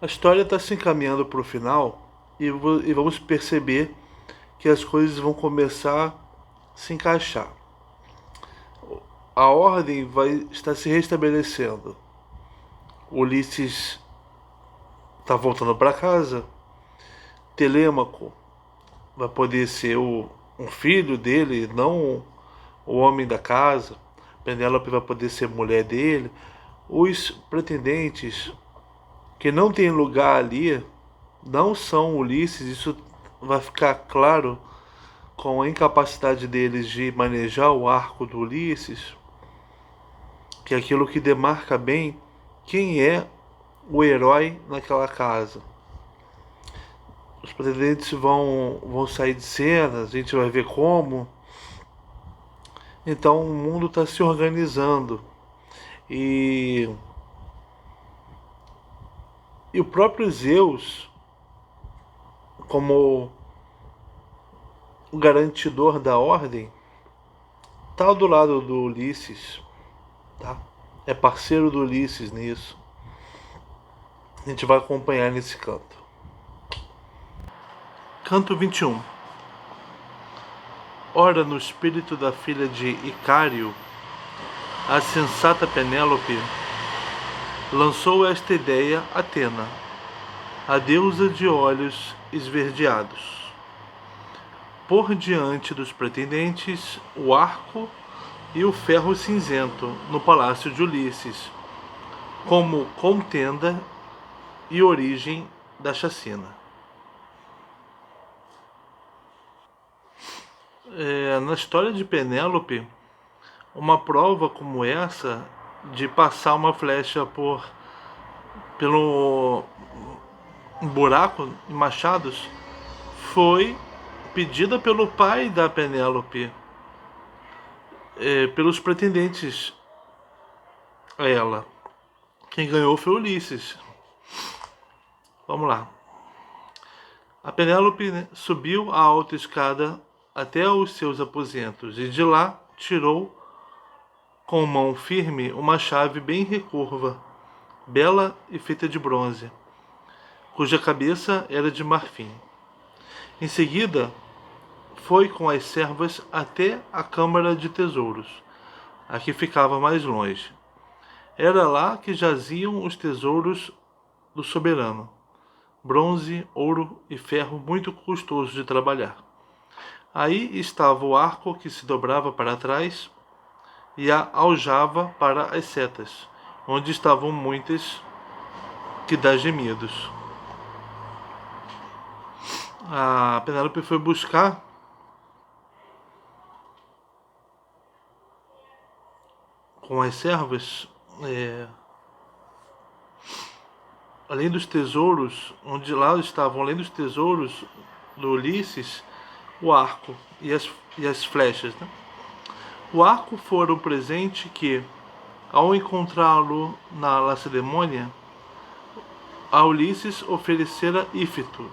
A história está se encaminhando para o final e vamos perceber que as coisas vão começar a se encaixar. A ordem vai estar se restabelecendo. Ulisses está voltando para casa. Telêmaco vai poder ser um filho dele, não o homem da casa. Penélope vai poder ser mulher dele. Os pretendentes que não têm lugar ali não são Ulisses. Isso vai ficar claro com a incapacidade deles de manejar o arco do Ulisses, que é aquilo que demarca bem quem é o herói naquela casa. Os pretendentes vão sair de cena, a gente vai ver como. Então o mundo está se organizando. E, e o próprio Zeus, como o garantidor da ordem, está do lado do Ulisses. Tá? É parceiro do Ulisses nisso. A gente vai acompanhar nesse canto. Canto 21. Ora, no espírito da filha de Icário, a sensata Penélope lançou esta ideia a Atena, a deusa de olhos esverdeados. Por diante dos pretendentes, o arco e o ferro cinzento no palácio de Ulisses, como contenda e origem da chacina. Na história de Penélope, uma prova como essa de passar uma flecha pelo buraco em machados foi pedida pelo pai da Penélope, pelos pretendentes a ela. Quem ganhou foi Ulisses. Vamos lá. A Penélope, né, subiu a alta escada até os seus aposentos e de lá tirou com mão firme uma chave bem recurva, bela e feita de bronze, cuja cabeça era de marfim. Em seguida, foi com as servas até a câmara de tesouros, a que ficava mais longe. Era lá que jaziam os tesouros do soberano, bronze, ouro e ferro muito custoso de trabalhar. Aí estava o arco que se dobrava para trás e a aljava para as setas, onde estavam muitas que dá gemidos. A Penélope foi buscar com as servas, além dos tesouros, onde lá estavam, além dos tesouros do Ulisses, o arco e as flechas. Né? O arco fora um presente que, ao encontrá-lo na Lacedemônia, a Ulisses oferecera Ífito,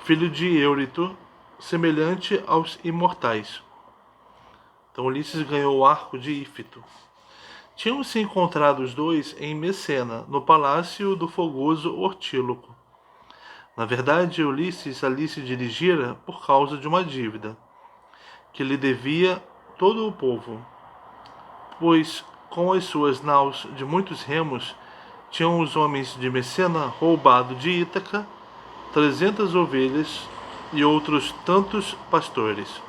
filho de Eurito, semelhante aos imortais. Então Ulisses ganhou o arco de Ífito. Tinham se encontrado os dois em Messena, no palácio do fogoso Ortíloco. Na verdade, Ulisses ali se dirigira por causa de uma dívida, que lhe devia todo o povo, pois com as suas naus de muitos remos tinham os homens de Messena roubado de Ítaca 300 ovelhas e outros tantos pastores.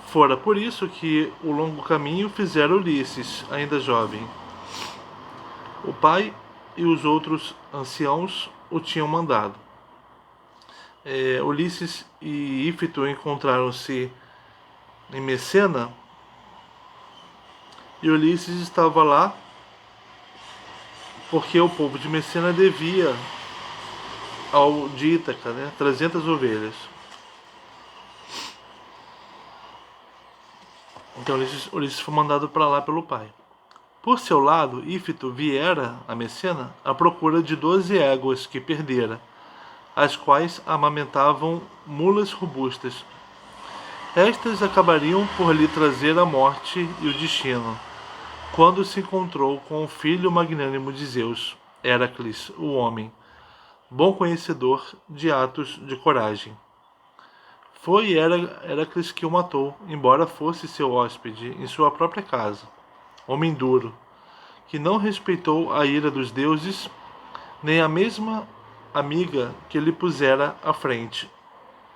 Fora por isso que o longo caminho fizera Ulisses, ainda jovem. O pai e os outros anciãos o tinham mandado. Ulisses e Ífito encontraram-se em Messena e Ulisses estava lá porque o povo de Messena devia ao de Ítaca, né, 300 ovelhas. Então Ulisses foi mandado para lá pelo pai. Por seu lado, Ífito viera a Messena à procura de 12 éguas que perdera, as quais amamentavam mulas robustas. Estas acabariam por lhe trazer a morte e o destino, quando se encontrou com o filho magnânimo de Zeus, Heracles, o homem, bom conhecedor de atos de coragem. Foi Heracles que o matou, embora fosse seu hóspede em sua própria casa. Homem duro, que não respeitou a ira dos deuses, nem a mesma amiga que lhe pusera à frente,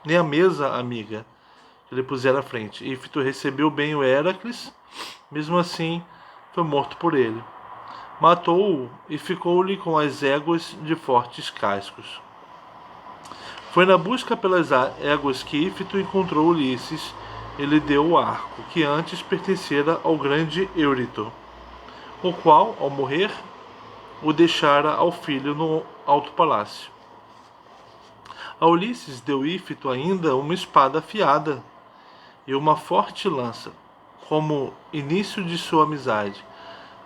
nem a mesa amiga que lhe pusera à frente. Ífito recebeu bem o Heracles, mesmo assim foi morto por ele. Matou-o e ficou-lhe com as éguas de fortes cascos. Foi na busca pelas éguas que Ífito encontrou Ulisses e lhe deu o arco, que antes pertencera ao grande Eurito, o qual, ao morrer, o deixara ao filho no alto palácio. A Ulisses deu Ífito ainda uma espada afiada e uma forte lança, como início de sua amizade,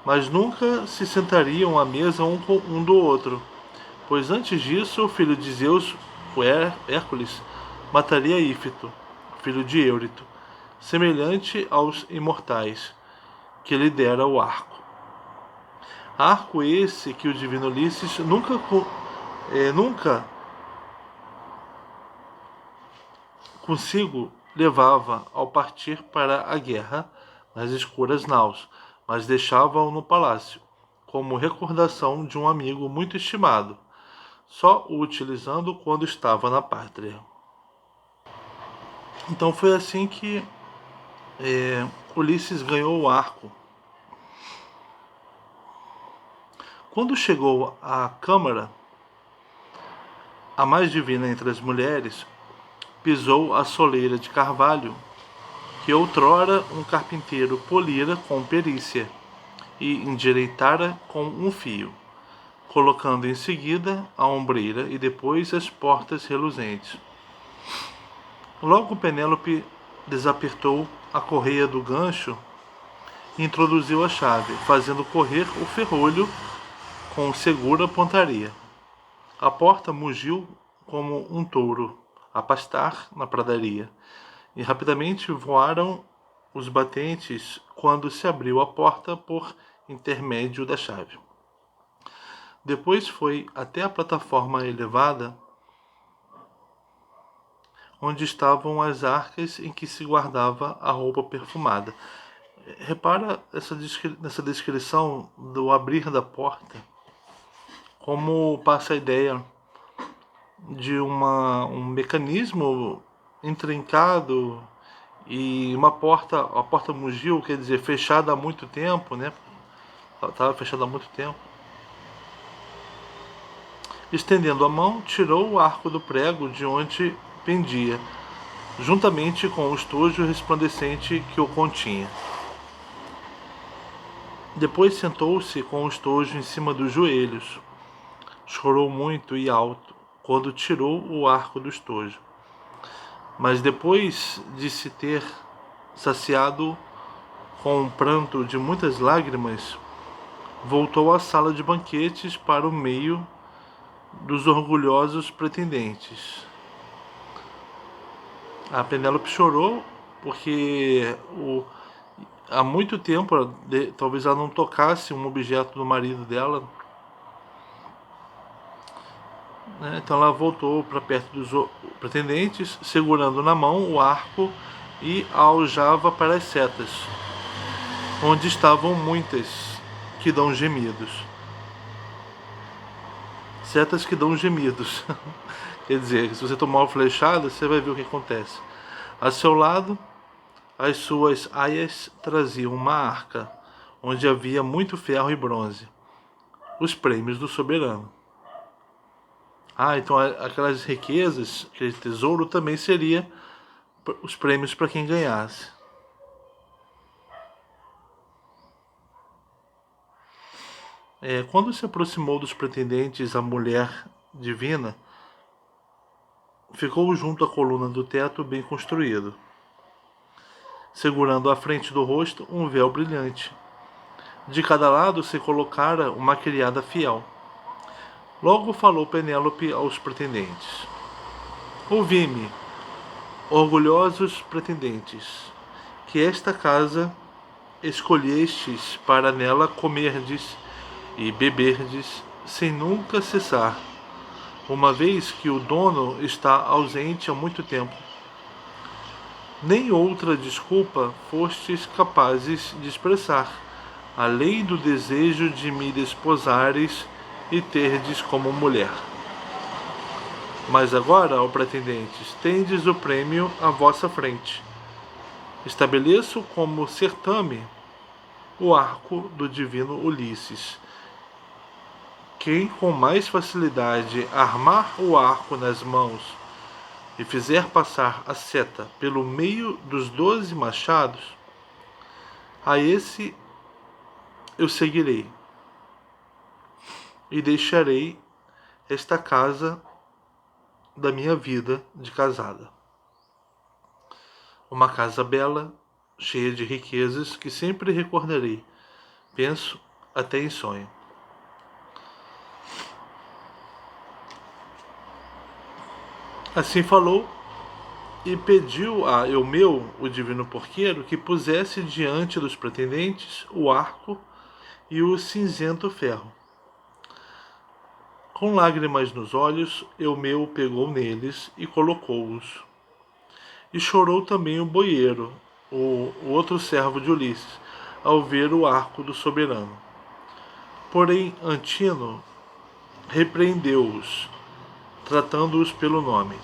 mas nunca se sentariam à mesa um do outro, pois antes disso o filho de Zeus, o Hércules, mataria Ífito, filho de Eurito, semelhante aos imortais, que lhe dera o arco. Arco esse que o divino Ulisses nunca consigo levava ao partir para a guerra nas escuras naus, mas deixava-o no palácio, como recordação de um amigo muito estimado, só o utilizando quando estava na pátria. Então foi assim que Ulisses ganhou o arco. Quando chegou à câmara, a mais divina entre as mulheres, pisou a soleira de carvalho, que outrora um carpinteiro polira com perícia e endireitara com um fio, colocando em seguida a ombreira e depois as portas reluzentes. Logo Penélope desapertou a correia do gancho e introduziu a chave, fazendo correr o ferrolho com segura pontaria. A porta mugiu como um touro a pastar na pradaria, e rapidamente voaram os batentes quando se abriu a porta por intermédio da chave. Depois foi até a plataforma elevada, onde estavam as arcas em que se guardava a roupa perfumada. Repara nessa descrição do abrir da porta, como passa a ideia de um mecanismo intrincado e a porta mugiu, quer dizer, fechada há muito tempo, né? Estava fechada há muito tempo. Estendendo a mão, tirou o arco do prego de onde pendia, juntamente com o estojo resplandecente que o continha. Depois sentou-se com o estojo em cima dos joelhos. Chorou muito e alto quando tirou o arco do estojo. Mas depois de se ter saciado com um pranto de muitas lágrimas, voltou à sala de banquetes para o meio dos orgulhosos pretendentes. A Penélope chorou porque há muito tempo talvez ela não tocasse um objeto do marido dela, né? Então ela voltou para perto dos pretendentes, segurando na mão o arco e a aljava para as setas, onde estavam muitas que dão gemidos. Setas que dão gemidos. Quer dizer, se você tomar uma flechada, você vai ver o que acontece. A seu lado, as suas aias traziam uma arca, onde havia muito ferro e bronze, os prêmios do soberano. Então aquelas riquezas, aquele tesouro também seria os prêmios para quem ganhasse. Quando se aproximou dos pretendentes a mulher divina, ficou junto à coluna do teto bem construído, segurando à frente do rosto um véu brilhante. De cada lado se colocara uma criada fiel. Logo falou Penélope aos pretendentes: ouvi-me, orgulhosos pretendentes, que esta casa escolhestes para nela comerdes e beberdes sem nunca cessar, uma vez que o dono está ausente há muito tempo. Nem outra desculpa fostes capazes de expressar, além do desejo de me desposares e terdes como mulher. Mas agora, ó pretendentes, tendes o prêmio à vossa frente. Estabeleço como certame o arco do divino Ulisses. Quem com mais facilidade armar o arco nas mãos e fizer passar a seta pelo meio dos 12 machados, a esse eu seguirei e deixarei esta casa da minha vida de casada. Uma casa bela, cheia de riquezas, que sempre recordarei, penso até em sonho. Assim falou e pediu a Eumeu, o divino porqueiro, que pusesse diante dos pretendentes o arco e o cinzento ferro. Com lágrimas nos olhos, Eumeu pegou neles e colocou-os. E chorou também o boieiro, o outro servo de Ulisses, ao ver o arco do soberano. Porém, Antino repreendeu-os, tratando-os pelo nome.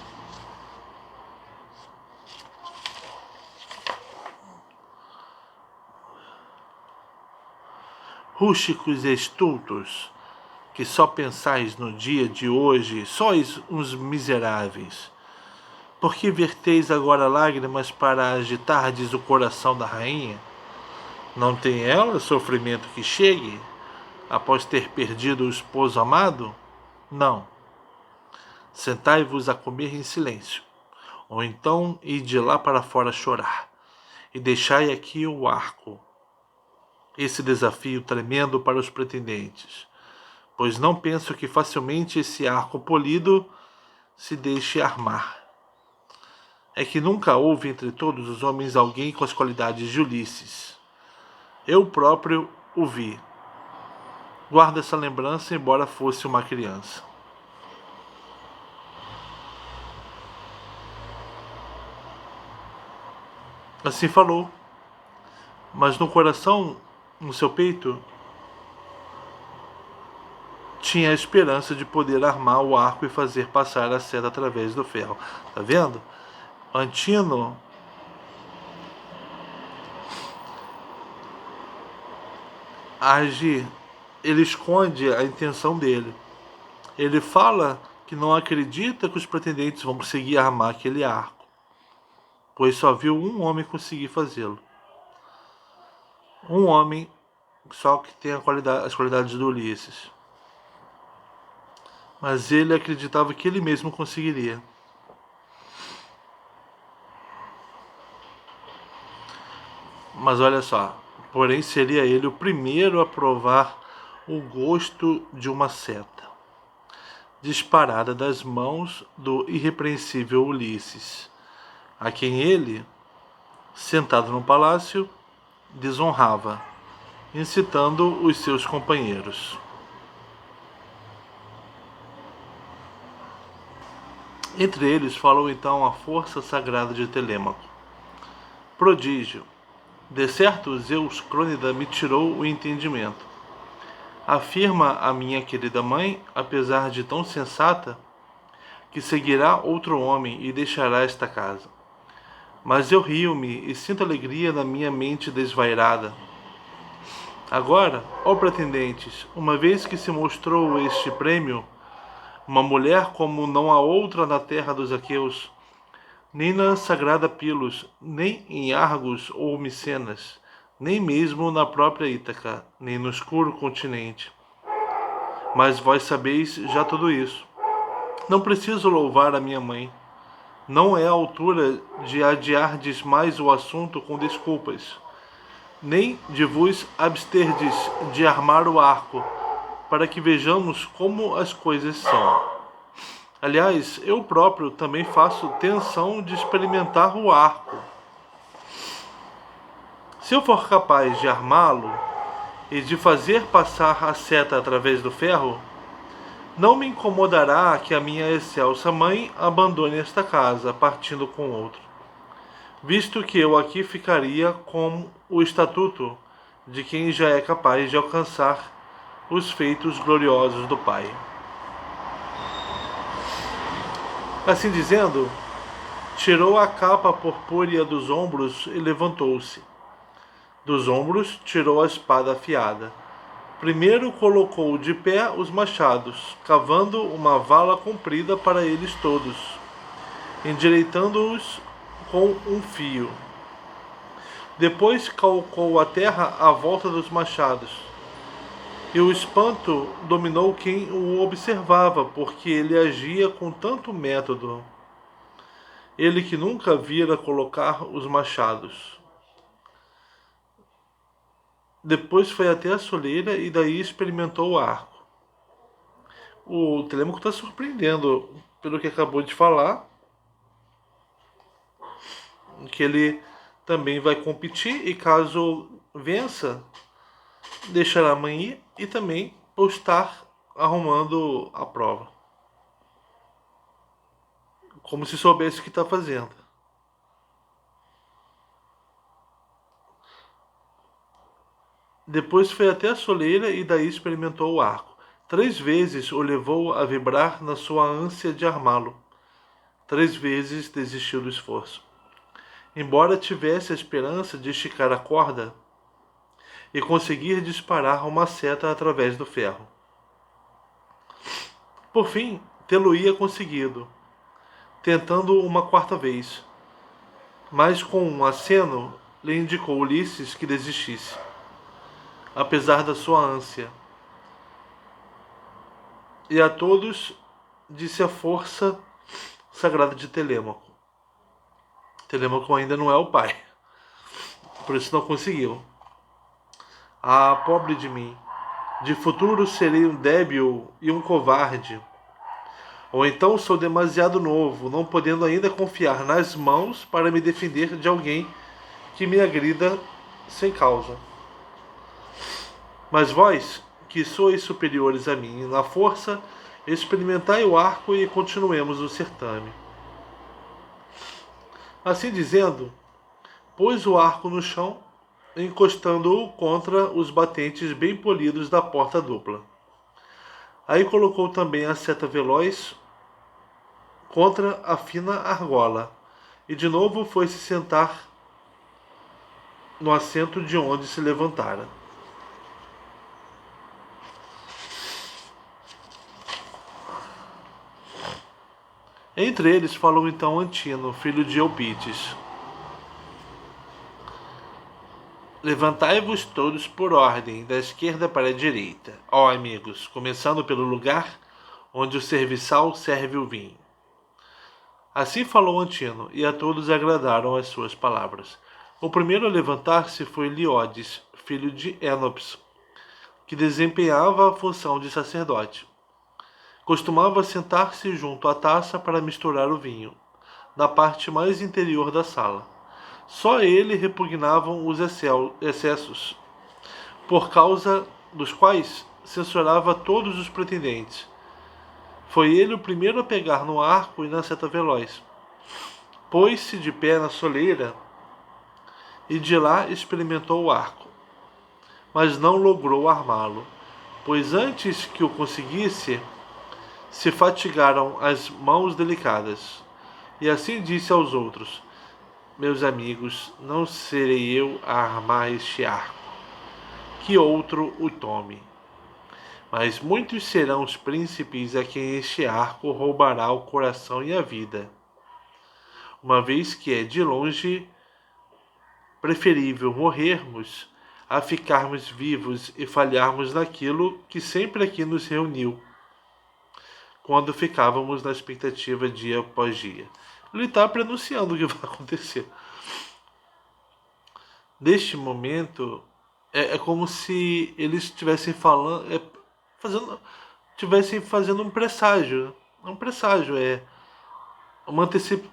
Rústicos e estultos, que só pensais no dia de hoje, sois uns miseráveis. Por que verteis agora lágrimas para agitardes o coração da rainha? Não tem ela sofrimento que chegue, após ter perdido o esposo amado? Não. Sentai-vos a comer em silêncio, ou então ide lá para fora chorar, e deixai aqui o arco. Esse desafio tremendo para os pretendentes, pois não penso que facilmente esse arco polido se deixe armar. É que nunca houve entre todos os homens alguém com as qualidades de Ulisses. Eu próprio o vi. Guardo essa lembrança, embora fosse uma criança. Assim falou, mas no coração, no seu peito, tinha a esperança de poder armar o arco e fazer passar a seta através do ferro. Tá vendo? Antino age, ele esconde a intenção dele. Ele fala que não acredita que os pretendentes vão conseguir armar aquele arco, pois só viu um homem conseguir fazê-lo. Um homem só que tem as qualidades do Ulisses. Mas ele acreditava que ele mesmo conseguiria. Mas olha só, porém seria ele o primeiro a provar o gosto de uma seta, disparada das mãos do irrepreensível Ulisses, a quem ele, sentado no palácio, desonrava, incitando os seus companheiros. Entre eles falou então a força sagrada de Telêmaco. Prodígio, de certo Zeus Crônida me tirou o entendimento. Afirma a minha querida mãe, apesar de tão sensata, que seguirá outro homem e deixará esta casa. Mas eu rio-me e sinto alegria na minha mente desvairada. Agora, ó pretendentes, uma vez que se mostrou este prêmio, uma mulher como não há outra na terra dos aqueus, nem na sagrada Pilos, nem em Argos ou Micenas, nem mesmo na própria Ítaca, nem no escuro continente. Mas vós sabeis já tudo isso. Não preciso louvar a minha mãe. Não é a altura de adiardes mais o assunto com desculpas, nem de vos absterdes de armar o arco, para que vejamos como as coisas são. Aliás, eu próprio também faço tensão de experimentar o arco. Se eu for capaz de armá-lo e de fazer passar a seta através do ferro, Não me incomodará que a minha excelsa mãe abandone esta casa, partindo com outro, visto que eu aqui ficaria com o estatuto de quem já é capaz de alcançar os feitos gloriosos do Pai. Assim dizendo, tirou a capa purpúrea dos ombros e levantou-se. Dos ombros tirou a espada afiada. Primeiro colocou de pé os machados, cavando uma vala comprida para eles todos, endireitando-os com um fio. Depois calcou a terra à volta dos machados, e o espanto dominou quem o observava, porque ele agia com tanto método. Ele que nunca vira colocar os machados. Depois foi até a soleira e daí experimentou o arco. O Telêmaco está surpreendendo pelo que acabou de falar, que ele também vai competir e caso vença, deixará a mãe ir e também por estar arrumando a prova. Como se soubesse o que está fazendo. Depois foi até a soleira e daí experimentou o arco. 3 vezes o levou a vibrar na sua ânsia de armá-lo. 3 vezes desistiu do esforço. Embora tivesse a esperança de esticar a corda e conseguir disparar uma seta através do ferro. Por fim, tê-lo-ia conseguido, tentando uma 4ª vez, mas com um aceno lhe indicou Ulisses que desistisse, apesar da sua ânsia. E a todos disse a força sagrada de Telêmaco. Telêmaco ainda não é o pai, por isso não conseguiu. Ah, pobre de mim! De futuro serei um débil e um covarde. Ou então sou demasiado novo, não podendo ainda confiar nas mãos para me defender de alguém que me agrida sem causa. Mas vós, que sois superiores a mim na força, experimentai o arco e continuemos o certame. Assim dizendo, pôs o arco no chão, encostando-o contra os batentes bem polidos da porta dupla. Aí colocou também a seta veloz contra a fina argola, e de novo foi se sentar no assento de onde se levantara. Entre eles falou então Antino, filho de Eupites. Levantai-vos todos por ordem, da esquerda para a direita, ó amigos, começando pelo lugar onde o serviçal serve o vinho. Assim falou Antino, e a todos agradaram as suas palavras. O primeiro a levantar-se foi Liodes, filho de Enops, que desempenhava a função de sacerdote. Costumava sentar-se junto à taça para misturar o vinho, na parte mais interior da sala. Só a ele repugnavam os excessos, por causa dos quais censurava todos os pretendentes. Foi ele o primeiro a pegar no arco e na seta veloz. Pôs-se de pé na soleira e de lá experimentou o arco, mas não logrou armá-lo, pois antes que o conseguisse, se fatigaram as mãos delicadas. E assim disse aos outros: meus amigos, não serei eu a armar este arco, que outro o tome. Mas muitos serão os príncipes a quem este arco roubará o coração e a vida, uma vez que é de longe preferível morrermos a ficarmos vivos e falharmos naquilo que sempre aqui nos reuniu, quando ficávamos na expectativa dia após dia. Ele está prenunciando o que vai acontecer. Neste momento, é como se eles estivessem falando, estivessem fazendo um presságio. Um presságio é uma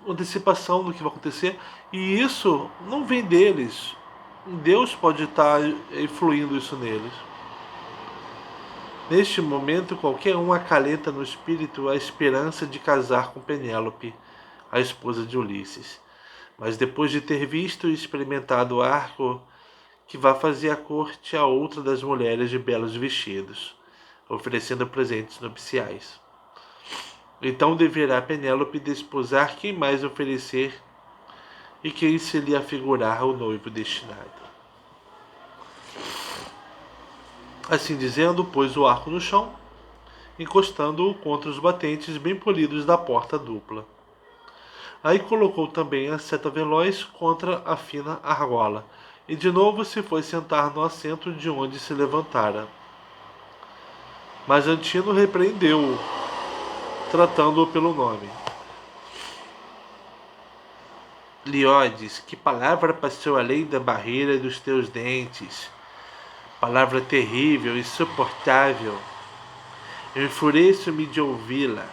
antecipação do que vai acontecer. E isso não vem deles. Deus pode estar influindo isso neles. Neste momento, qualquer um acalenta no espírito a esperança de casar com Penélope, a esposa de Ulisses. Mas depois de ter visto e experimentado o arco, que vai fazer a corte a outra das mulheres de belos vestidos, oferecendo presentes nupciais. Então deverá Penélope desposar quem mais oferecer e quem se lhe afigurar o noivo destinado. Assim dizendo, pôs o arco no chão, encostando-o contra os batentes bem polidos da porta dupla. Aí colocou também a seta veloz contra a fina argola, e de novo se foi sentar no assento de onde se levantara. Mas Antino repreendeu-o, tratando-o pelo nome. Liodes, que palavra passou além da barreira dos teus dentes? Palavra terrível, insuportável. Eu enfureço-me de ouvi-la.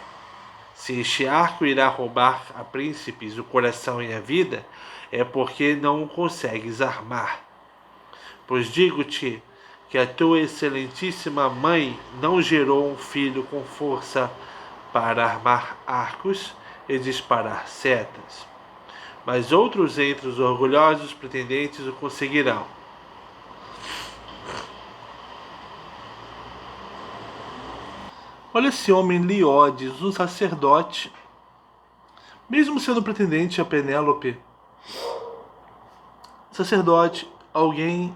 Se este arco irá roubar a príncipes o coração e a vida, é porque não o consegues armar. Pois digo-te que a tua excelentíssima mãe não gerou um filho com força para armar arcos e disparar setas. Mas outros entre os orgulhosos pretendentes o conseguirão. Olha esse homem Liodes, um sacerdote, mesmo sendo pretendente a Penélope, sacerdote, alguém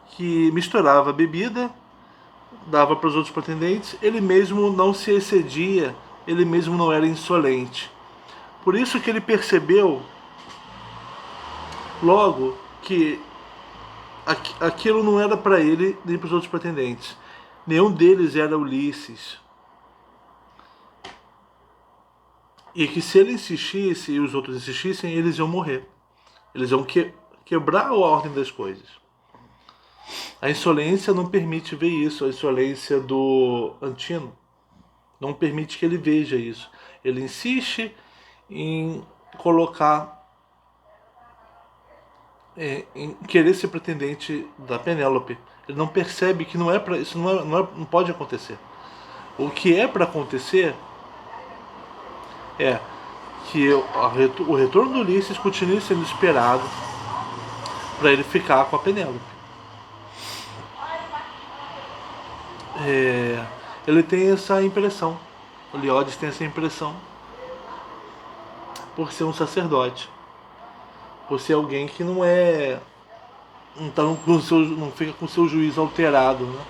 que misturava bebida, dava para os outros pretendentes, ele mesmo não se excedia, ele mesmo não era insolente. Por isso que ele percebeu logo que aquilo não era para ele nem para os outros pretendentes. Nenhum deles era Ulisses. E que se ele insistisse e os outros insistissem, eles iam morrer. Eles iam quebrar a ordem das coisas. A insolência não permite ver isso. A insolência do Antino não permite que ele veja isso. Ele insiste em colocar, em querer ser pretendente da Penélope. Ele não percebe que não é para isso, não pode acontecer. O que é para acontecer é que o retorno do Ulisses continue sendo esperado para ele ficar com a Penélope. Ele tem essa impressão, o Liodes tem essa impressão, por ser um sacerdote, por ser alguém que não é, não fica com seu juízo alterado, né?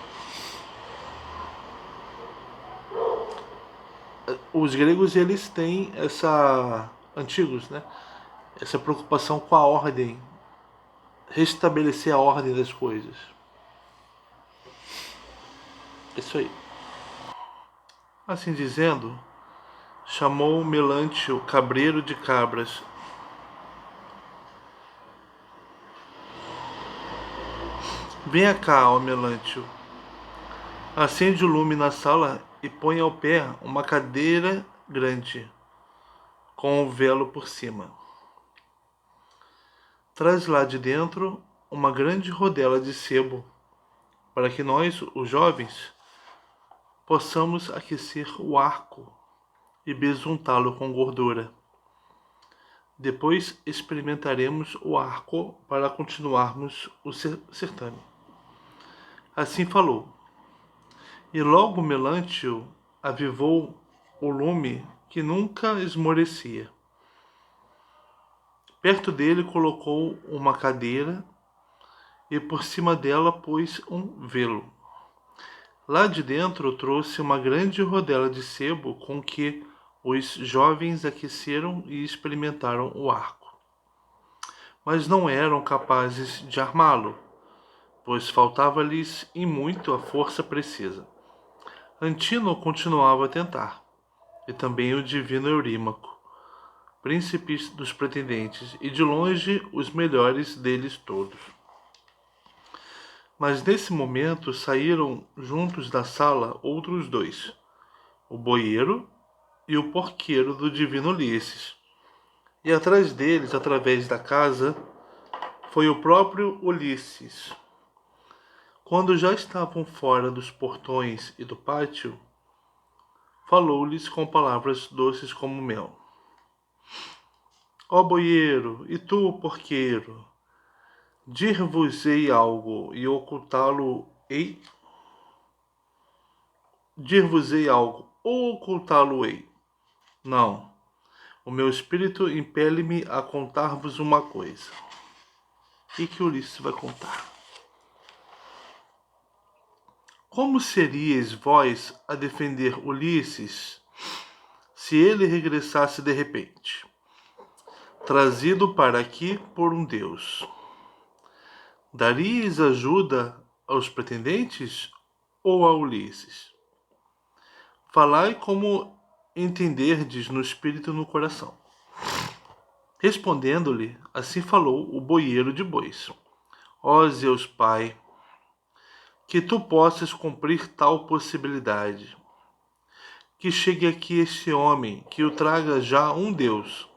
Os gregos, eles têm antigos, né? Essa preocupação com a ordem, restabelecer a ordem das coisas. Isso aí. Assim dizendo, chamou Melantio cabreiro de cabras. Venha cá, ó Melantio. Acende o lume na sala e põe ao pé uma cadeira grande, com um velo por cima. Traz lá de dentro uma grande rodela de sebo, para que nós, os jovens, possamos aquecer o arco e besuntá-lo com gordura. Depois experimentaremos o arco para continuarmos o certame. Assim falou. E logo Melantio avivou o lume que nunca esmorecia. Perto dele colocou uma cadeira e por cima dela pôs um velo. Lá de dentro trouxe uma grande rodela de sebo com que os jovens aqueceram e experimentaram o arco. Mas não eram capazes de armá-lo, pois faltava-lhes em muito a força precisa. Antino continuava a tentar, e também o divino Eurímaco, príncipes dos pretendentes, e de longe os melhores deles todos. Mas nesse momento saíram juntos da sala outros dois, o boieiro e o porqueiro do divino Ulisses. E atrás deles, através da casa, foi o próprio Ulisses. Quando já estavam fora dos portões e do pátio, falou-lhes com palavras doces como mel. Ó boieiro, e tu, porqueiro, dir-vos-ei algo e ocultá-lo-ei? Dir-vos-ei algo ou ocultá-lo-ei? Não. O meu espírito impele-me a contar-vos uma coisa. O que Ulisses vai contar? Como seríeis vós a defender Ulisses se ele regressasse de repente, trazido para aqui por um deus? Daríeis ajuda aos pretendentes ou a Ulisses? Falai como entenderdes no espírito e no coração. Respondendo-lhe, assim falou o boieiro de bois. Ó Zeus Pai, que tu possas cumprir tal possibilidade. Que chegue aqui este homem, que o traga já um Deus.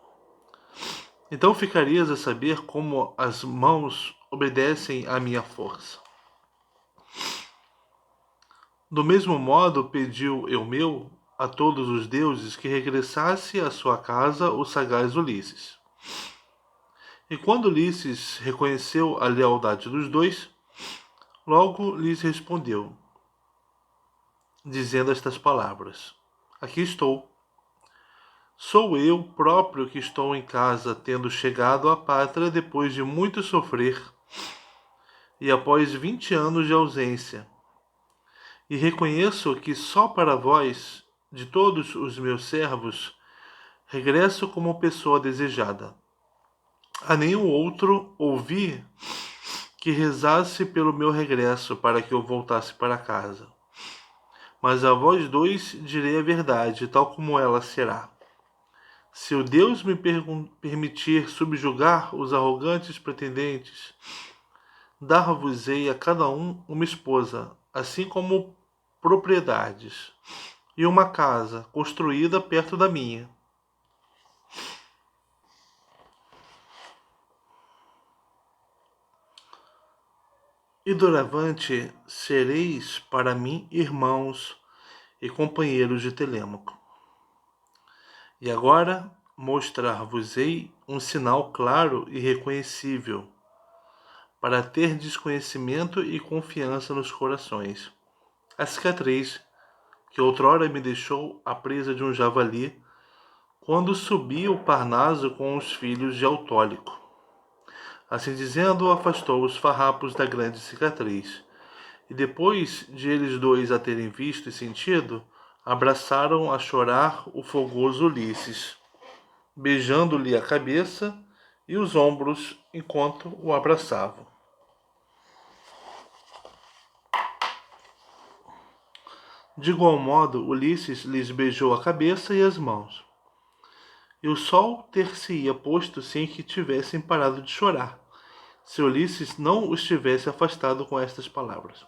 Então ficarias a saber como as mãos obedecem à minha força. Do mesmo modo pediu Eumeu a todos os deuses que regressasse à sua casa o sagaz Ulisses. E quando Ulisses reconheceu a lealdade dos dois, logo lhes respondeu, dizendo estas palavras: Aqui estou. Sou eu próprio que estou em casa, tendo chegado à pátria depois de muito sofrer e após 20 anos de ausência. E reconheço que só para vós, de todos os meus servos, regresso como pessoa desejada. A nenhum outro ouvi que rezasse pelo meu regresso para que eu voltasse para casa. Mas a vós dois direi a verdade, tal como ela será. Se o Deus me permitir subjugar os arrogantes pretendentes, dar-vos-ei a cada um uma esposa, assim como propriedades, e uma casa construída perto da minha. E doravante sereis para mim irmãos e companheiros de Telêmaco. E agora mostrar-vos-ei um sinal claro e reconhecível, para ter desconhecimento e confiança nos corações. A cicatriz que outrora me deixou a presa de um javali, quando subi o Parnaso com os filhos de Autólico. Assim dizendo, afastou os farrapos da grande cicatriz. E depois de eles dois a terem visto e sentido, abraçaram a chorar o fogoso Ulisses, beijando-lhe a cabeça e os ombros enquanto o abraçavam. De igual modo, Ulisses lhes beijou a cabeça e as mãos. E o sol ter-se-ia posto sem que tivessem parado de chorar, se Ulisses não os tivesse afastado com estas palavras.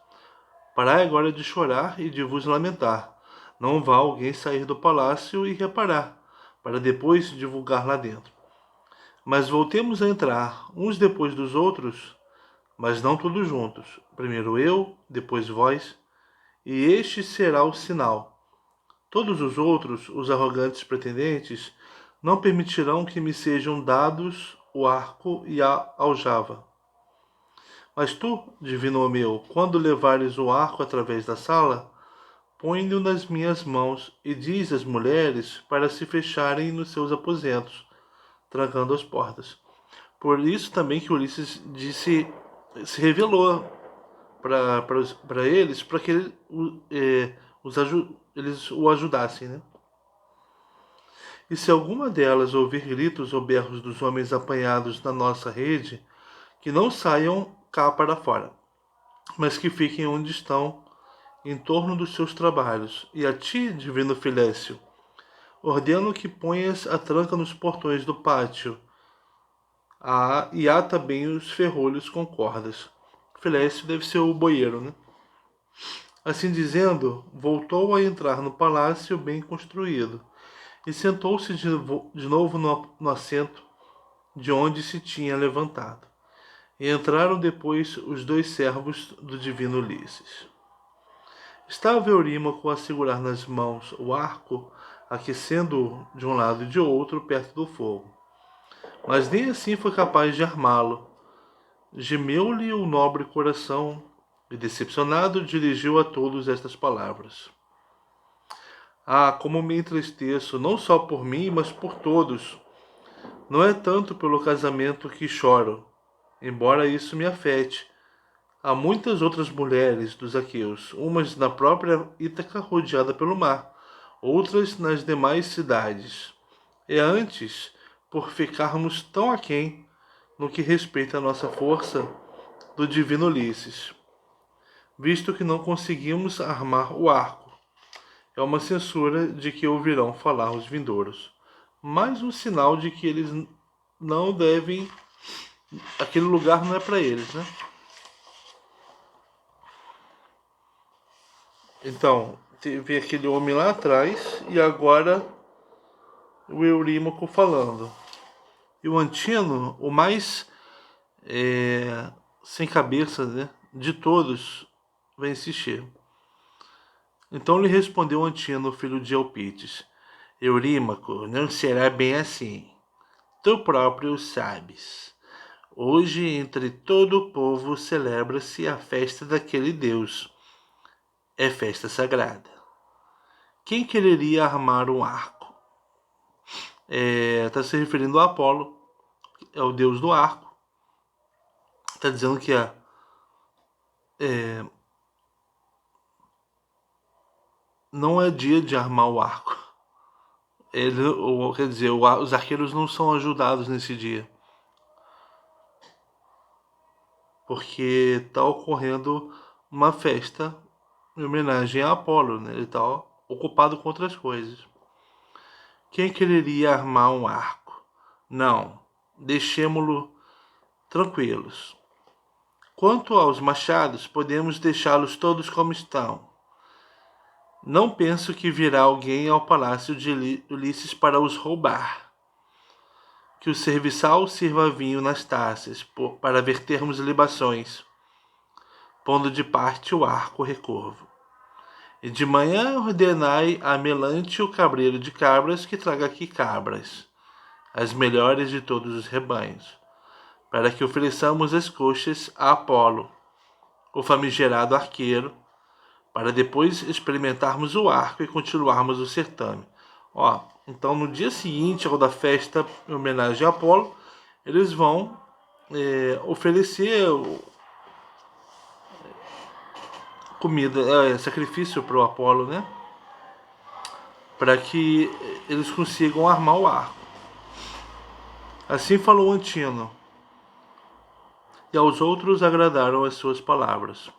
Parai agora de chorar e de vos lamentar. Não vá alguém sair do palácio e reparar, para depois divulgar lá dentro. Mas voltemos a entrar, uns depois dos outros, mas não todos juntos. Primeiro eu, depois vós, e este será o sinal. Todos os outros, os arrogantes pretendentes, não permitirão que me sejam dados o arco e a aljava. Mas tu, divino meu, quando levares o arco através da sala, põe-no nas minhas mãos e diz às mulheres para se fecharem nos seus aposentos, trancando as portas. Por isso também que Ulisses se revelou para eles, para que eles o ajudassem, né? E se alguma delas ouvir gritos ou berros dos homens apanhados na nossa rede, que não saiam cá para fora, mas que fiquem onde estão, em torno dos seus trabalhos. E a ti, divino Filécio, ordeno que ponhas a tranca nos portões do pátio, e ata bem os ferrolhos com cordas. Filécio deve ser o boieiro, né? Assim dizendo, voltou a entrar no palácio bem construído, e sentou-se de novo no assento de onde se tinha levantado. E entraram depois os 2 servos do divino Ulisses. Estava Eurímaco a segurar nas mãos o arco, aquecendo-o de um lado e de outro perto do fogo. Mas nem assim foi capaz de armá-lo. Gemeu-lhe o nobre coração e, decepcionado, dirigiu a todos estas palavras: Ah, como me entristeço, não só por mim, mas por todos. Não é tanto pelo casamento que choro, embora isso me afete. Há muitas outras mulheres dos aqueus, umas na própria Ítaca rodeada pelo mar, outras nas demais cidades. E antes, por ficarmos tão aquém no que respeita à nossa força do divino Ulisses, visto que não conseguimos armar o arco. É uma censura de que ouvirão falar os vindouros, mais um sinal de que eles não devem. Aquele lugar não é para eles, né? Então, teve aquele homem lá atrás e agora o Eurímaco falando. E o Antino, o mais sem cabeça, né, de todos, vai insistir. Então lhe respondeu Antino, filho de Eupites: Eurímaco, não será bem assim. Tu próprio sabes. Hoje, entre todo o povo, celebra-se a festa daquele Deus. É festa sagrada. Quem quereria armar um arco? Está se referindo a Apolo, é o deus do arco. Está dizendo que não é dia de armar o arco. Quer dizer, os arqueiros não são ajudados nesse dia, porque está ocorrendo uma festa em homenagem a Apolo, né? Ele está ocupado com outras coisas. Quem quereria armar um arco? Não, deixemo-lo tranquilos. Quanto aos machados, podemos deixá-los todos como estão. Não penso que virá alguém ao palácio de Ulisses para os roubar. Que o serviçal sirva vinho nas taças, para vertermos libações, pondo de parte o arco recurvo. E de manhã ordenai a Melante o cabreiro de cabras que traga aqui cabras, as melhores de todos os rebanhos, para que ofereçamos as coxas a Apolo, o famigerado arqueiro, para depois experimentarmos o arco e continuarmos o certame. Então no dia seguinte ao da festa em homenagem a Apolo, eles vão oferecer comida, sacrifício para o Apolo, né? Para que eles consigam armar o arco. Assim falou Antino, e aos outros agradaram as suas palavras.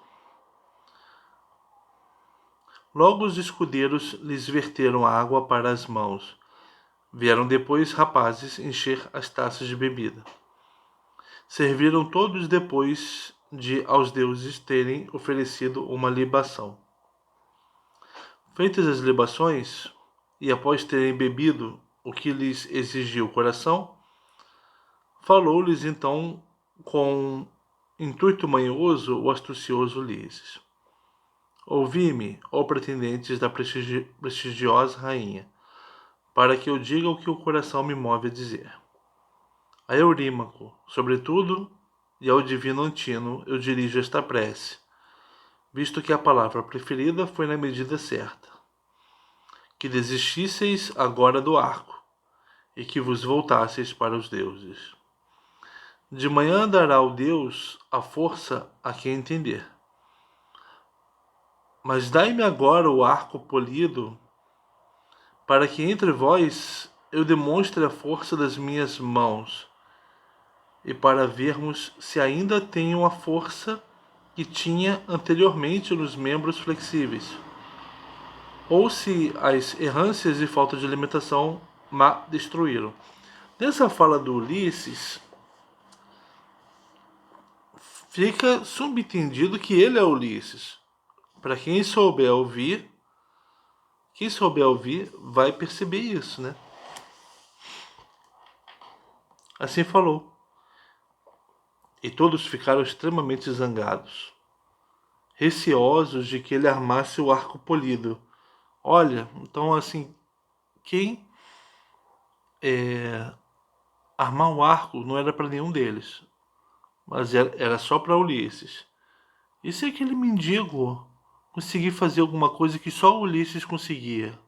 Logo os escudeiros lhes verteram água para as mãos. Vieram depois rapazes encher as taças de bebida. Serviram todos depois de aos deuses terem oferecido uma libação. Feitas as libações, e após terem bebido o que lhes exigiu o coração, falou-lhes então com intuito manhoso o astucioso Ulisses. Ouvi-me, ó pretendentes da prestigiosa rainha, para que eu diga o que o coração me move a dizer. A Eurímaco, sobretudo, e ao divino Antino eu dirijo esta prece, visto que a palavra preferida foi na medida certa. Que desistisseis agora do arco, e que vos voltasseis para os deuses. De manhã dará o Deus a força a quem entender. Mas dai-me agora o arco polido, para que entre vós eu demonstre a força das minhas mãos, e para vermos se ainda tenho a força que tinha anteriormente nos membros flexíveis, ou se as errâncias e falta de alimentação me destruíram. Nessa fala do Ulisses, fica subentendido que ele é Ulisses. Para quem souber ouvir, vai perceber isso, né? Assim falou. E todos ficaram extremamente zangados, receosos de que ele armasse o arco polido. Olha, então assim, quem armar o arco não era para nenhum deles, mas era só para Ulisses. E se aquele mendigo conseguir fazer alguma coisa que só Ulisses conseguia?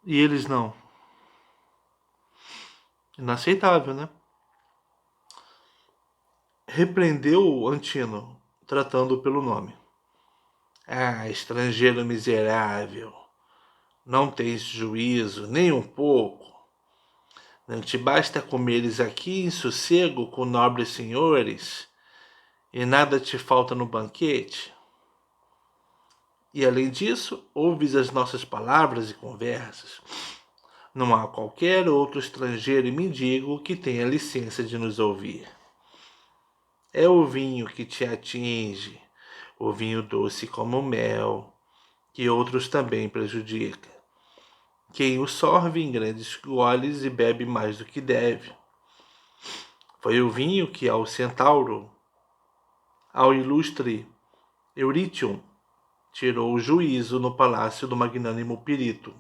E eles não? Inaceitável, né? Repreendeu Antino, tratando-o pelo nome. Ah, estrangeiro miserável, não tens juízo nem um pouco. Não te basta comeres aqui em sossego com nobres senhores e nada te falta no banquete? E além disso, ouves as nossas palavras e conversas. Não há qualquer outro estrangeiro e mendigo que tenha licença de nos ouvir. É o vinho que te atinge, o vinho doce como mel, que outros também prejudica. Quem o sorve em grandes goles e bebe mais do que deve. Foi o vinho que ao centauro, ao ilustre Eurítion, tirou o juízo no palácio do magnânimo Pirito,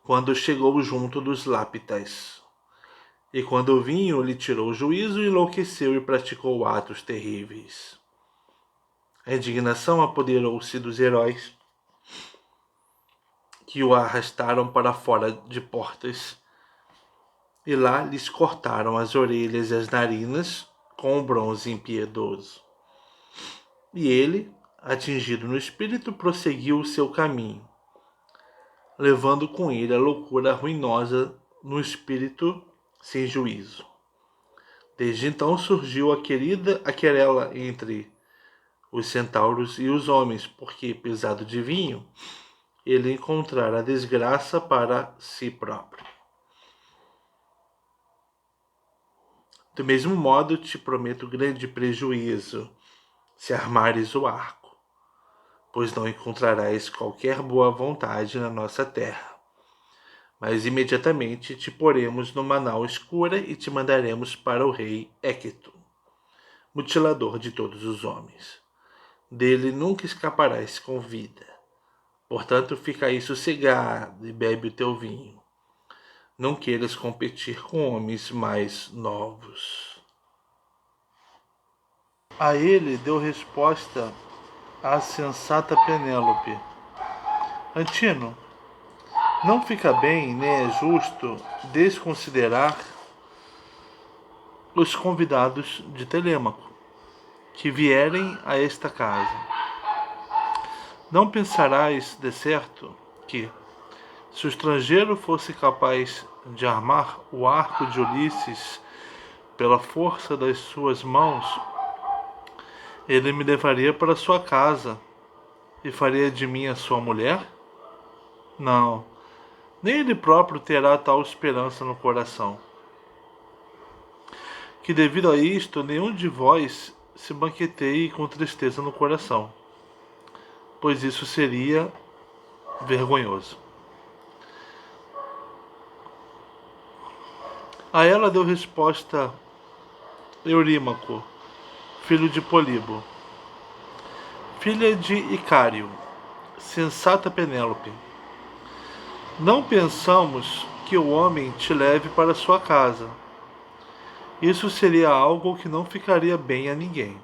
quando chegou junto dos Lápitas. E quando o vinho lhe tirou o juízo, enlouqueceu e praticou atos terríveis. A indignação apoderou-se dos heróis, que o arrastaram para fora de portas, e lá lhes cortaram as orelhas e as narinas com o bronze impiedoso. E ele, atingido no espírito, prosseguiu o seu caminho, levando com ele a loucura ruinosa no espírito sem juízo. Desde então surgiu a querela entre os centauros e os homens, porque, pesado de vinho, ele encontrara a desgraça para si próprio. Do mesmo modo, te prometo grande prejuízo se armares o arco, pois não encontrarás qualquer boa vontade na nossa terra. Mas imediatamente te poremos numa nau escura e te mandaremos para o rei Équito, mutilador de todos os homens. Dele nunca escaparás com vida. Portanto, fica aí sossegado e bebe o teu vinho. Não queiras competir com homens mais novos. A ele deu resposta a sensata Penélope. Antino, não fica bem nem é justo desconsiderar os convidados de Telêmaco, que vierem a esta casa. Não pensarás, de certo, que, se o estrangeiro fosse capaz de armar o arco de Ulisses pela força das suas mãos, ele me levaria para sua casa e faria de mim a sua mulher? Não, nem ele próprio terá tal esperança no coração. Que devido a isto, nenhum de vós se banqueteie com tristeza no coração, pois isso seria vergonhoso. A ela deu resposta Eurímaco, filho de Polibo. Filha de Icário, sensata Penélope, não pensamos que o homem te leve para sua casa. Isso seria algo que não ficaria bem a ninguém.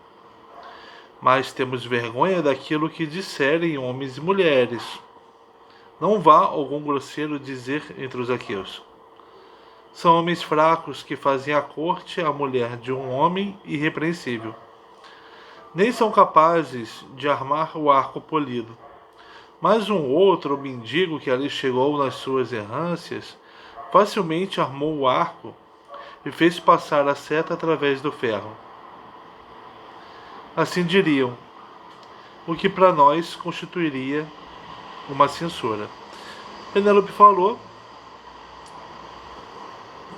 Mas temos vergonha daquilo que disserem homens e mulheres. Não vá algum grosseiro dizer entre os aqueus. São homens fracos que fazem a corte à mulher de um homem irrepreensível. Nem são capazes de armar o arco polido. Mas um outro mendigo que ali chegou nas suas errâncias facilmente armou o arco e fez passar a seta através do ferro. Assim diriam, o que para nós constituiria uma censura. Penélope falou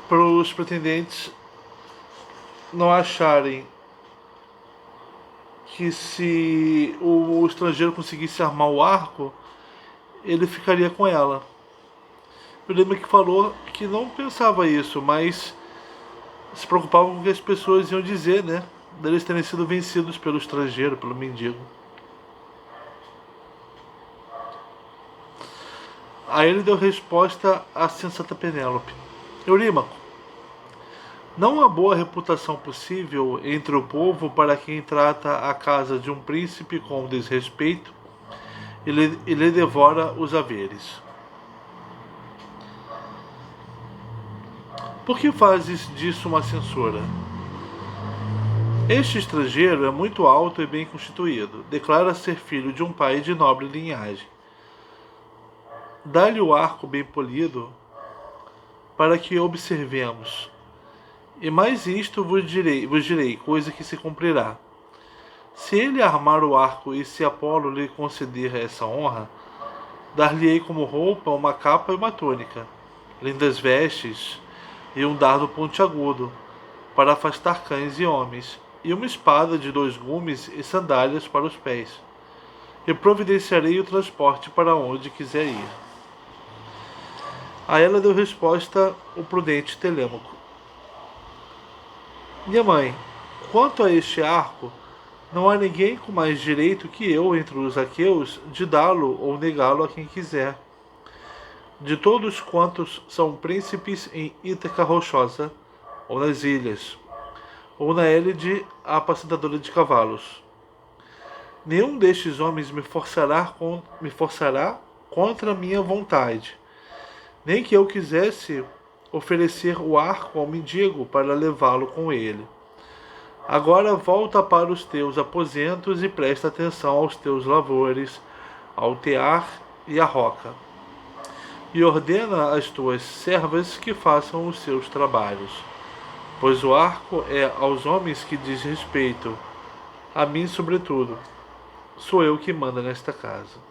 para os pretendentes não acharem que se o estrangeiro conseguisse armar o arco, ele ficaria com ela. O Lema que falou que não pensava isso, mas se preocupavam com o que as pessoas iam dizer, né? Deles terem sido vencidos pelo estrangeiro, pelo mendigo. Aí ele deu resposta à sensata Penélope: Eurímaco, não há boa reputação possível entre o povo para quem trata a casa de um príncipe com desrespeito e lhe devora os haveres. Por que fazes disso uma censura? Este estrangeiro é muito alto e bem constituído. Declara ser filho de um pai de nobre linhagem. Dá-lhe o arco bem polido, para que observemos. E mais isto vos direi, coisa que se cumprirá. Se ele armar o arco e se Apolo lhe conceder essa honra, dar-lhe-ei como roupa uma capa e uma túnica, lindas vestes e um dardo pontiagudo, para afastar cães e homens, e uma espada de 2 gumes e sandálias para os pés. E providenciarei o transporte para onde quiser ir. A ela deu resposta o prudente Telêmaco: Minha mãe, quanto a este arco, não há ninguém com mais direito que eu entre os aqueus de dá-lo ou negá-lo a quem quiser. De todos quantos são príncipes em Ítaca Rochosa, ou nas ilhas, ou na Hélide apacentadora de cavalos. Nenhum destes homens me forçará contra minha vontade, nem que eu quisesse oferecer o arco ao mendigo para levá-lo com ele. Agora volta para os teus aposentos e presta atenção aos teus lavores, ao tear e à roca. E ordena às tuas servas que façam os seus trabalhos, pois o arco é aos homens que diz respeito, a mim sobretudo. Sou eu que manda nesta casa.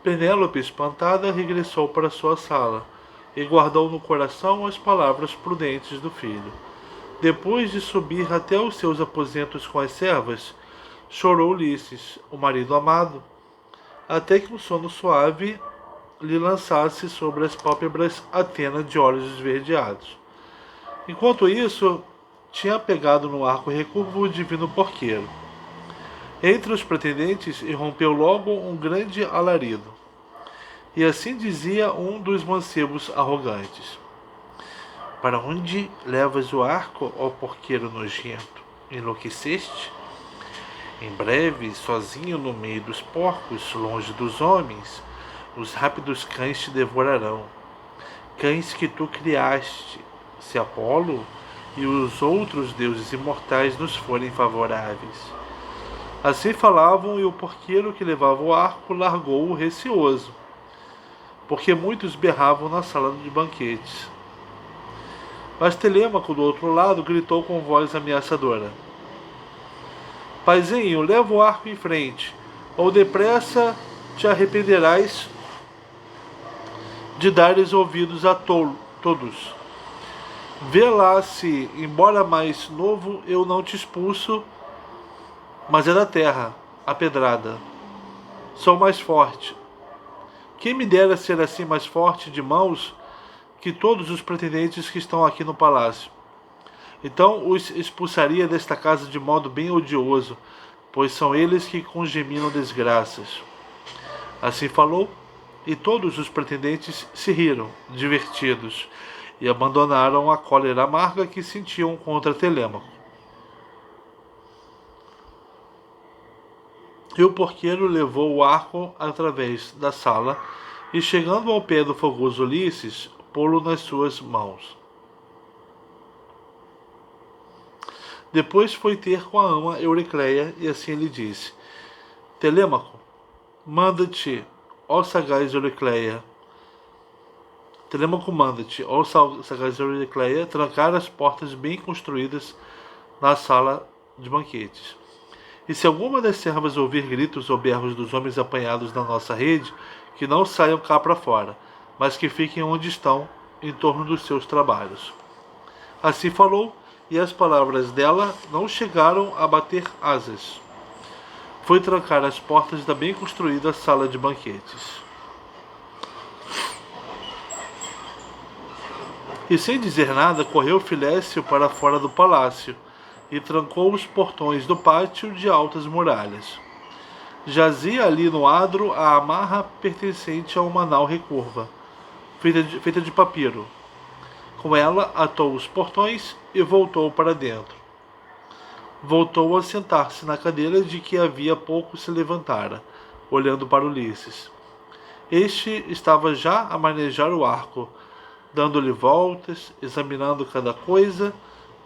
Penélope, espantada, regressou para sua sala e guardou no coração as palavras prudentes do filho. Depois de subir até os seus aposentos com as servas, chorou Ulisses, o marido amado, até que um sono suave lhe lançasse sobre as pálpebras Atena de olhos esverdeados. Enquanto isso, tinha pegado no arco recurvo o divino porqueiro. Entre os pretendentes irrompeu logo um grande alarido. E assim dizia um dos mancebos arrogantes: Para onde levas o arco, ó porqueiro nojento? Enlouqueceste? Em breve, sozinho no meio dos porcos, longe dos homens, os rápidos cães te devorarão. Cães que tu criaste, se Apolo e os outros deuses imortais nos forem favoráveis. Assim falavam, e o porqueiro que levava o arco largou-o receoso, porque muitos berravam na sala de banquetes. Mas Telêmaco, do outro lado, gritou com voz ameaçadora: Paizinho, leva o arco em frente, ou depressa te arrependerás de dares ouvidos a todos. Vê lá se, embora mais novo, eu não te expulso, mas é da terra, a pedrada. Sou mais forte. Quem me dera ser assim mais forte de mãos que todos os pretendentes que estão aqui no palácio. Então os expulsaria desta casa de modo bem odioso, pois são eles que congeminam desgraças. Assim falou, e todos os pretendentes se riram, divertidos, e abandonaram a cólera amarga que sentiam contra Telêmaco. E o porqueiro levou o arco através da sala, e chegando ao pé do fogoso Ulisses, pô-lo nas suas mãos. Depois foi ter com a ama Euricleia, e assim lhe disse: Telêmaco, manda-te, ó sagaz Euricleia. Telêmaco manda-te, ó sagaz Euricleia, trancar as portas bem construídas na sala de banquetes. E se alguma das servas ouvir gritos ou berros dos homens apanhados na nossa rede, que não saiam cá para fora, mas que fiquem onde estão, em torno dos seus trabalhos. Assim falou, e as palavras dela não chegaram a bater asas. Foi trancar as portas da bem construída sala de banquetes. E sem dizer nada, correu Filécio para fora do palácio e trancou os portões do pátio de altas muralhas. Jazia ali no adro a amarra pertencente a uma nau recurva, feita de papiro. Com ela atou os portões e voltou para dentro. Voltou a sentar-se na cadeira de que havia pouco se levantara, olhando para Ulisses. Este estava já a manejar o arco, dando-lhe voltas, examinando cada coisa,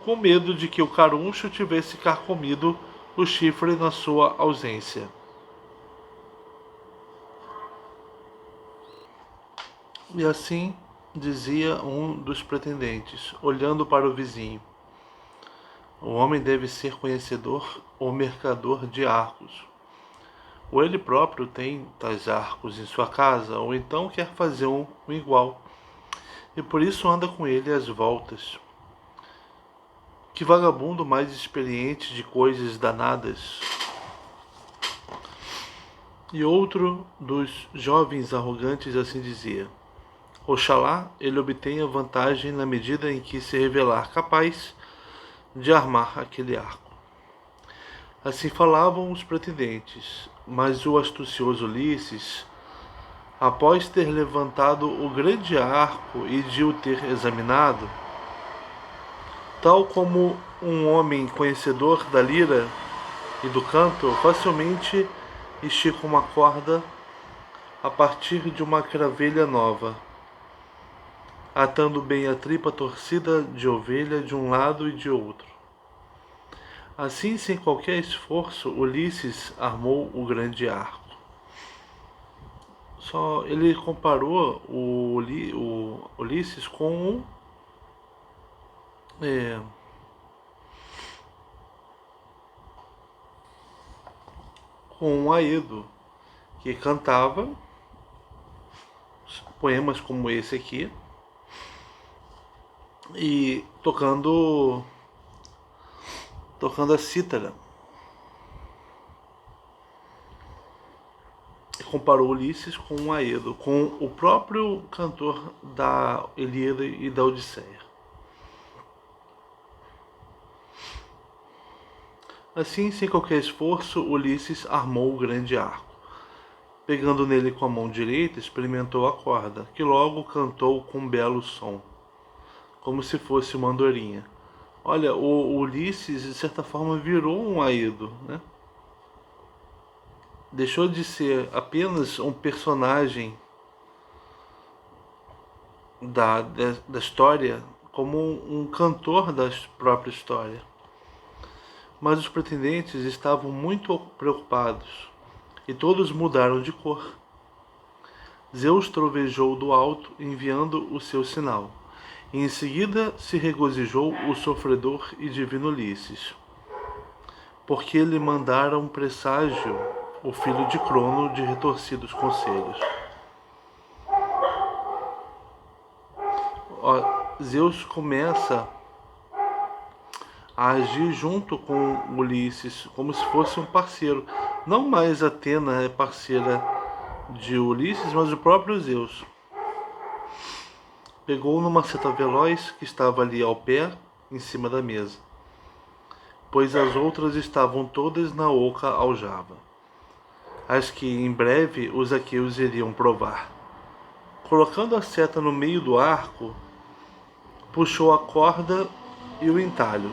com medo de que o caruncho tivesse carcomido o chifre na sua ausência. E assim dizia um dos pretendentes, olhando para o vizinho: o homem deve ser conhecedor ou mercador de arcos. Ou ele próprio tem tais arcos em sua casa, ou então quer fazer um igual, e por isso anda com ele às voltas. Que vagabundo mais experiente de coisas danadas! E outro dos jovens arrogantes assim dizia: oxalá ele obtenha vantagem na medida em que se revelar capaz de armar aquele arco. Assim falavam os pretendentes, mas o astucioso Ulisses, após ter levantado o grande arco e de o ter examinado, tal como um homem conhecedor da lira e do canto, facilmente estica uma corda a partir de uma cravelha nova, atando bem a tripa torcida de ovelha de um lado e de outro. Assim, sem qualquer esforço, Ulisses armou o grande arco. Só ele comparou o Ulisses com um Aedo, que cantava poemas como esse aqui, e tocando a cítara. Comparou Ulisses com um Aedo, com o próprio cantor da Ilíada e da Odisseia. Assim, sem qualquer esforço, Ulisses armou o grande arco. Pegando nele com a mão direita, experimentou a corda, que logo cantou com um belo som, como se fosse uma andorinha. Olha, o Ulisses, de certa forma, virou um Aedo, né? Deixou de ser apenas um personagem da história, como um cantor da própria história. Mas os pretendentes estavam muito preocupados, e todos mudaram de cor. Zeus trovejou do alto, enviando o seu sinal. E em seguida se regozijou o sofredor e divino Ulisses, porque lhe mandara um presságio o filho de Crono de retorcidos conselhos. Zeus começa a agir junto com Ulisses, como se fosse um parceiro. Não mais Atena é parceira de Ulisses, mas o próprio Zeus. Pegou numa seta veloz que estava ali ao pé, em cima da mesa, pois as outras estavam todas na oca aljava, as que em breve os aqueus iriam provar. Colocando a seta no meio do arco, puxou a corda e o entalho,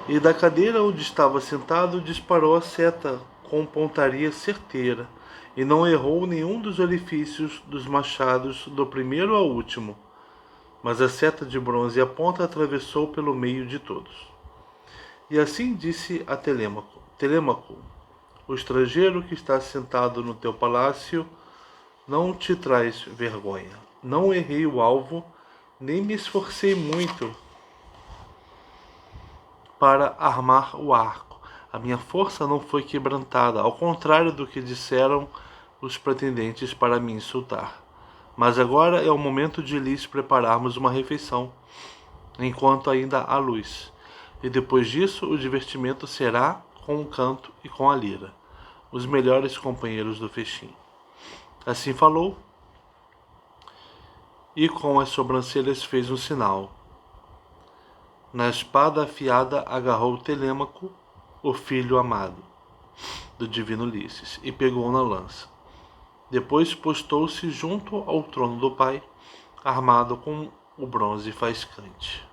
e da cadeira onde estava sentado disparou a seta com pontaria certeira, e não errou nenhum dos orifícios dos machados do primeiro ao último, mas a seta de bronze e a ponta atravessou pelo meio de todos. E assim disse a Telêmaco: Telêmaco, o estrangeiro que está sentado no teu palácio não te traz vergonha. Não errei o alvo, nem me esforcei muito para armar o arco. A minha força não foi quebrantada, ao contrário do que disseram os pretendentes para me insultar. Mas agora é o momento de lhes prepararmos uma refeição, enquanto ainda há luz. E depois disso, o divertimento será com o canto e com a lira, os melhores companheiros do festim. Assim falou, e com as sobrancelhas fez um sinal. Na espada afiada agarrou Telêmaco, o filho amado do divino Ulisses, e pegou na lança. Depois postou-se junto ao trono do pai, armado com o bronze faiscante.